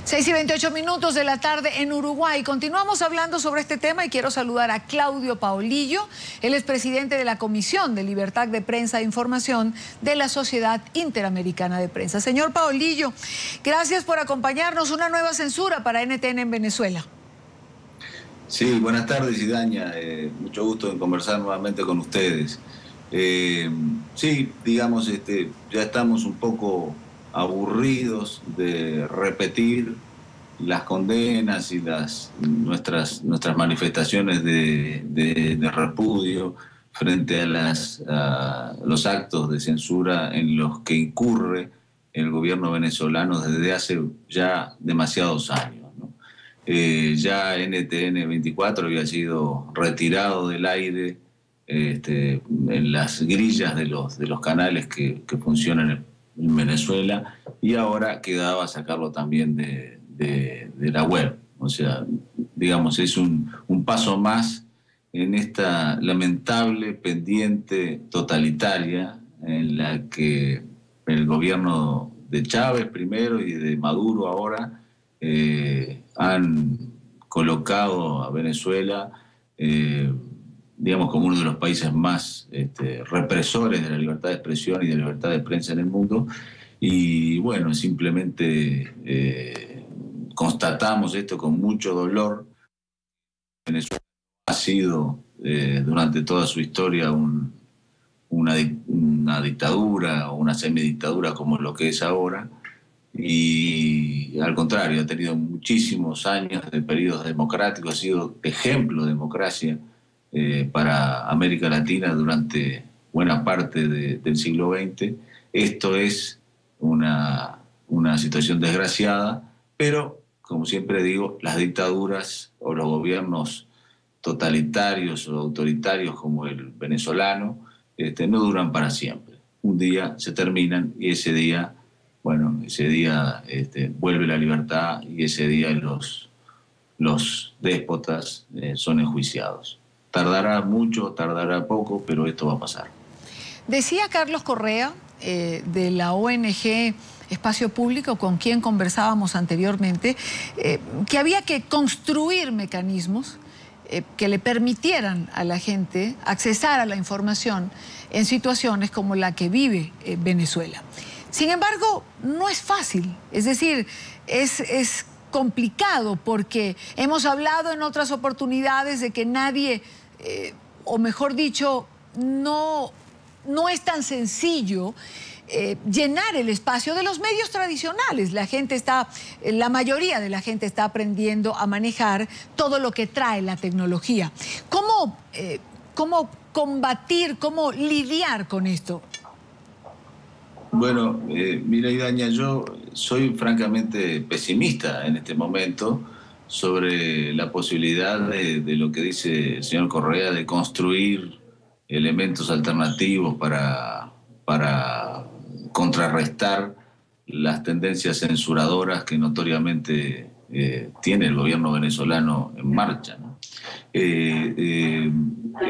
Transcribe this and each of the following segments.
6:28 de la tarde en Uruguay. Continuamos hablando sobre este tema y quiero saludar a Claudio Paolillo. Él es presidente de la Comisión de Libertad de Prensa e Información de la Sociedad Interamericana de Prensa. Señor Paolillo, gracias por acompañarnos. Una nueva censura para NTN en Venezuela. Sí, buenas tardes, Idaña. Mucho gusto en conversar nuevamente con ustedes. Sí, digamos, ya estamos un poco aburridos de repetir las condenas y nuestras manifestaciones de repudio frente a los actos de censura en los que incurre el gobierno venezolano desde hace ya demasiados años, ¿no? Ya NTN 24 había sido retirado del aire en las grillas de los canales que funcionan en Venezuela, y ahora quedaba sacarlo también de la web. O sea, digamos, es un paso más en esta lamentable pendiente totalitaria en la que el gobierno de Chávez primero y de Maduro ahora han colocado a Venezuela digamos, como uno de los países más represores de la libertad de expresión y de la libertad de prensa en el mundo. Y bueno, simplemente constatamos esto con mucho dolor. Venezuela ha sido durante toda su historia una dictadura o una semidictadura como lo que es ahora, y al contrario, ha tenido muchísimos años de periodos democráticos, ha sido ejemplo de democracia para América Latina durante buena parte del siglo XX. Esto es una situación desgraciada, pero, como siempre digo, las dictaduras o los gobiernos totalitarios o autoritarios como el venezolano no duran para siempre. Un día se terminan y ese día vuelve la libertad, y ese día los déspotas son enjuiciados. Tardará mucho, tardará poco, pero esto va a pasar. Decía Carlos Correa, de la ONG Espacio Público, con quien conversábamos anteriormente, que había que construir mecanismos que le permitieran a la gente accesar a la información en situaciones como la que vive Venezuela. Sin embargo, no es fácil, es decir, es complicado, porque hemos hablado en otras oportunidades de que nadie, o mejor dicho, no es tan sencillo llenar el espacio de los medios tradicionales. La mayoría de la gente está aprendiendo a manejar todo lo que trae la tecnología. ¿Cómo combatir, cómo lidiar con esto? Bueno, mira, Idaña, yo soy francamente pesimista en este momento sobre la posibilidad de lo que dice el señor Correa, de construir elementos alternativos para contrarrestar las tendencias censuradoras que notoriamente tiene el gobierno venezolano en marcha, ¿no?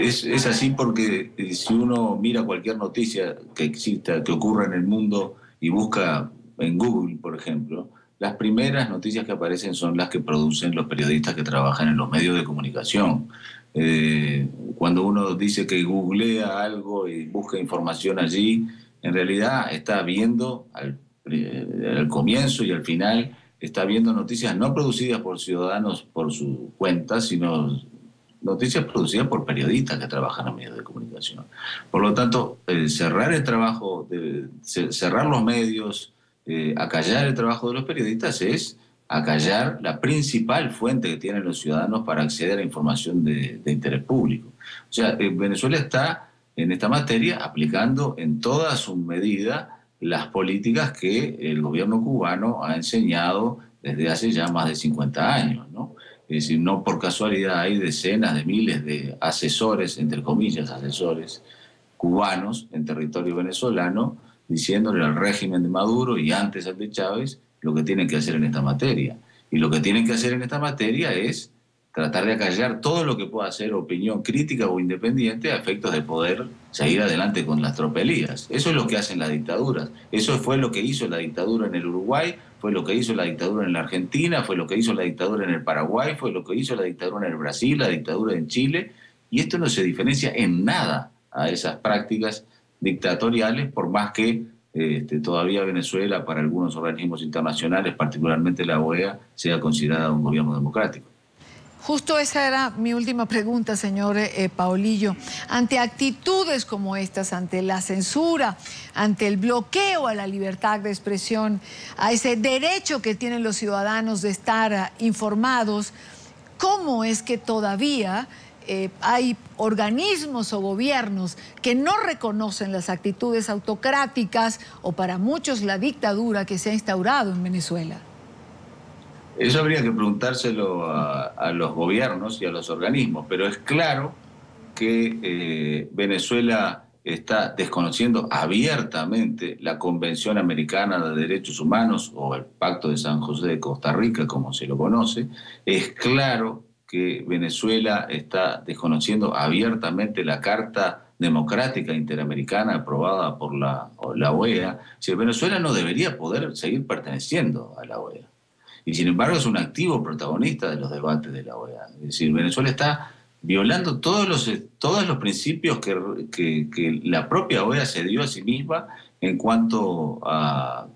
Es así porque si uno mira cualquier noticia que exista, que ocurra en el mundo, y busca en Google, por ejemplo, las primeras noticias que aparecen son las que producen los periodistas que trabajan en los medios de comunicación. Cuando uno dice que googlea algo y busca información allí, en realidad está viendo al comienzo y al final, está viendo noticias no producidas por ciudadanos por su cuenta, sino noticias producidas por periodistas que trabajan en medios de comunicación. Por lo tanto, cerrar el trabajo, cerrar los medios, acallar el trabajo de los periodistas, es acallar la principal fuente que tienen los ciudadanos para acceder a información de interés público. O sea, Venezuela está en esta materia aplicando en toda su medida las políticas que el gobierno cubano ha enseñado desde hace ya más de 50 años, ¿no? Es decir, no por casualidad hay decenas de miles de asesores, entre comillas, asesores cubanos en territorio venezolano, diciéndole al régimen de Maduro y antes al de Chávez lo que tienen que hacer en esta materia. Y lo que tienen que hacer en esta materia es tratar de acallar todo lo que pueda ser opinión crítica o independiente a efectos de poder seguir adelante con las tropelías. Eso es lo que hacen las dictaduras. Eso fue lo que hizo la dictadura en el Uruguay, fue lo que hizo la dictadura en la Argentina, fue lo que hizo la dictadura en el Paraguay, fue lo que hizo la dictadura en el Brasil, la dictadura en Chile, y esto no se diferencia en nada a esas prácticas dictatoriales, por más que todavía Venezuela, para algunos organismos internacionales, particularmente la OEA, sea considerada un gobierno democrático. Justo esa era mi última pregunta, señor Paulillo. Ante actitudes como estas, ante la censura, ante el bloqueo a la libertad de expresión, a ese derecho que tienen los ciudadanos de estar informados, ¿cómo es que todavía hay organismos o gobiernos que no reconocen las actitudes autocráticas o para muchos la dictadura que se ha instaurado en Venezuela? Eso habría que preguntárselo a los gobiernos y a los organismos, pero es claro que Venezuela está desconociendo abiertamente la Convención Americana de Derechos Humanos o el Pacto de San José de Costa Rica, como se lo conoce. Es claro que Venezuela está desconociendo abiertamente la Carta Democrática Interamericana aprobada por la OEA. Si Venezuela no debería poder seguir perteneciendo a la OEA. Y sin embargo es un activo protagonista de los debates de la OEA. Es decir, Venezuela está violando todos los principios que la propia OEA se dio a sí misma en cuanto a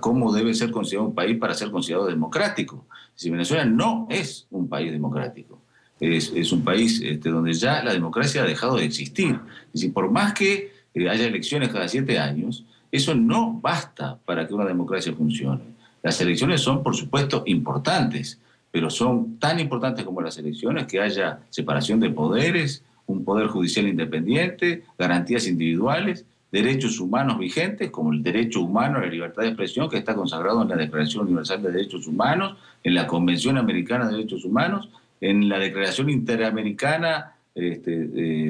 cómo debe ser considerado un país para ser considerado democrático. Es decir, Venezuela no es un país democrático. Es un país donde ya la democracia ha dejado de existir. Es decir, por más que haya elecciones cada 7 años, eso no basta para que una democracia funcione. Las elecciones son, por supuesto, importantes, pero son tan importantes como las elecciones que haya separación de poderes, un poder judicial independiente, garantías individuales, derechos humanos vigentes, como el derecho humano a la libertad de expresión, que está consagrado en la Declaración Universal de Derechos Humanos, en la Convención Americana de Derechos Humanos, en la Declaración Interamericana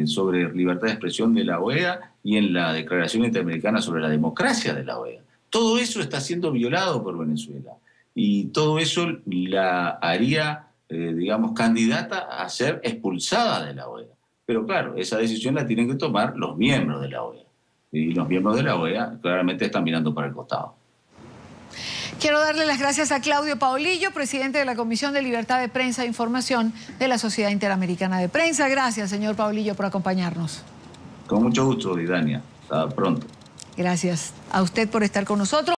sobre libertad de expresión de la OEA y en la Declaración Interamericana sobre la democracia de la OEA. Todo eso está siendo violado por Venezuela y todo eso la haría, digamos, candidata a ser expulsada de la OEA. Pero claro, esa decisión la tienen que tomar los miembros de la OEA. Y los miembros de la OEA claramente están mirando para el costado. Quiero darle las gracias a Claudio Paulillo, presidente de la Comisión de Libertad de Prensa e Información de la Sociedad Interamericana de Prensa. Gracias, señor Paulillo, por acompañarnos. Con mucho gusto, Didania. Hasta pronto. Gracias a usted por estar con nosotros.